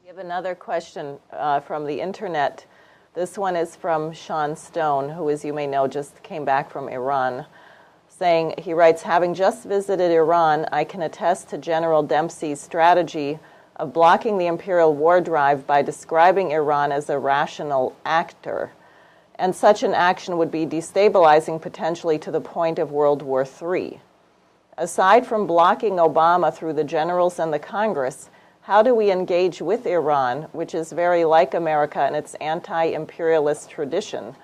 We have another question from the internet. This one is from Sean Stone, who, as you may know, just came back from Iran, saying, he writes, having just visited Iran, I can attest to General Dempsey's strategy of blocking the imperial war drive by describing Iran as a rational actor. And such an action would be destabilizing potentially to the point of World War III. Aside from blocking Obama through the generals and the Congress, how do we engage with Iran, which is very like America in its anti-imperialist tradition,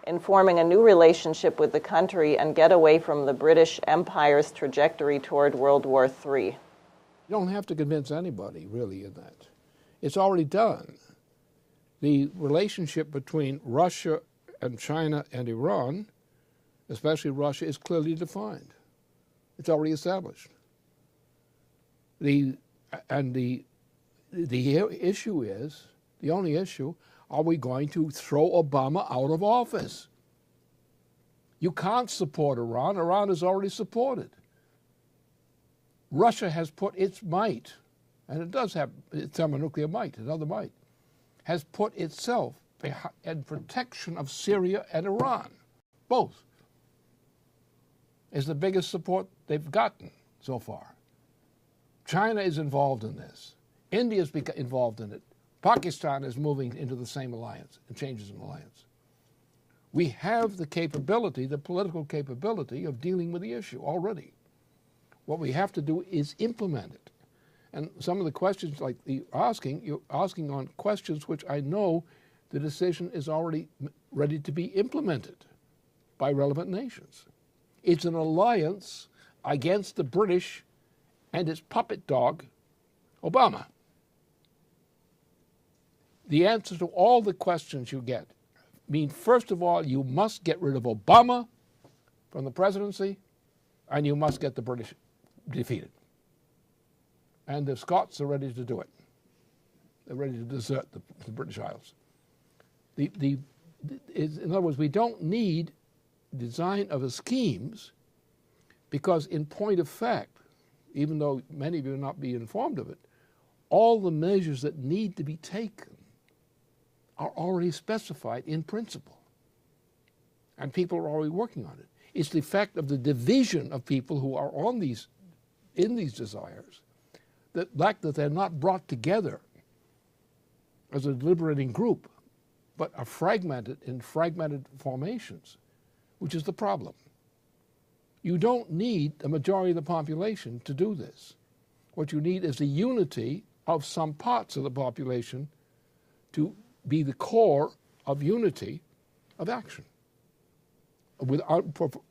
in forming a new relationship with the country and get away from the British Empire's trajectory toward World War III? You don't have to convince anybody, really, in that. It's already done. The relationship between Russia and China and Iran, especially Russia, is clearly defined. It's already established. The issue is, the only issue, are we going to throw Obama out of office? You can't support Iran. Iran is already supported. Russia has put its might, and it does have its thermonuclear might, another might, has put itself in protection of Syria and Iran. Both is the biggest support they've gotten so far. China is involved in this. India is involved in it. Pakistan is moving into the same alliance and changes in alliance. We have the capability, the political capability of dealing with the issue already. What we have to do is implement it. And some of the questions like you're asking on questions which I know the decision is already ready to be implemented by relevant nations. It's an alliance against the British and its puppet dog, Obama. The answer to all the questions you get mean, first of all, you must get rid of Obama from the presidency, and you must get the British defeated. And the Scots are ready to do it. They're ready to desert the British Isles. In other words, we don't need design of the schemes because, in point of fact, even though many of you will not be informed of it, all the measures that need to be taken are already specified in principle. And people are already working on it. It's the fact of the division of people who are in these desires that they're not brought together as a deliberating group, but are fragmented in fragmented formations, which is the problem. You don't need a majority of the population to do this. What you need is the unity of some parts of the population to be the core of unity of action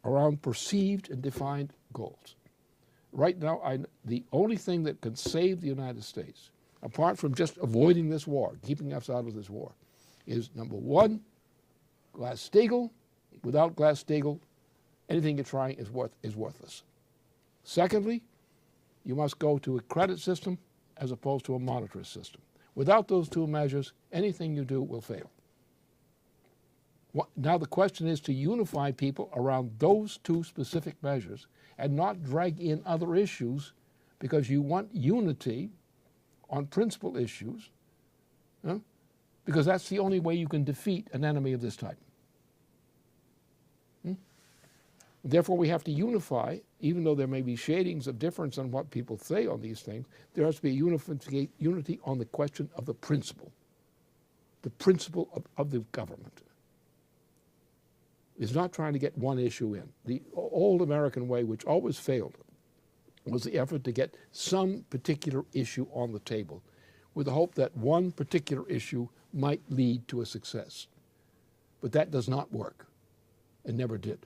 around perceived and defined goals. Right now, the only thing that can save the United States, apart from just avoiding this war, keeping us out of this war, is number one, Glass-Steagall. Without Glass-Steagall, anything you're trying is worthless. Secondly, you must go to a credit system as opposed to a monetary system. Without those two measures, anything you do will fail. Now the question is to unify people around those two specific measures and not drag in other issues because you want unity on principal issues, because that's the only way you can defeat an enemy of this type. Therefore, we have to unify, even though there may be shadings of difference on what people say on these things, there has to be unity on the question of the principle of the government. It's not trying to get one issue in. The old American way, which always failed, was the effort to get some particular issue on the table with the hope that one particular issue might lead to a success. But that does not work. It never did.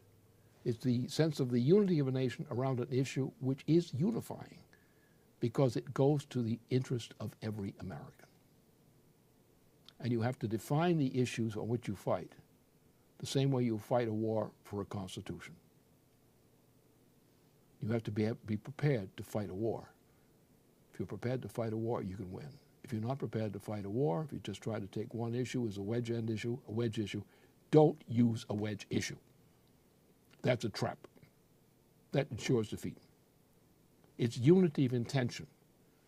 It's the sense of the unity of a nation around an issue which is unifying because it goes to the interest of every American. And you have to define the issues on which you fight the same way you fight a war for a constitution. You have to be prepared to fight a war. If you're prepared to fight a war, you can win. If you're not prepared to fight a war, if you just try to take one issue as a wedge issue, don't use a wedge issue. That's a trap. That ensures defeat. It's unity of intention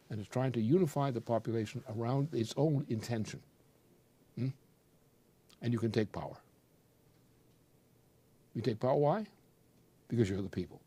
and is trying to unify the population around its own intention. And you can take power. You take power, why? Because you're the people.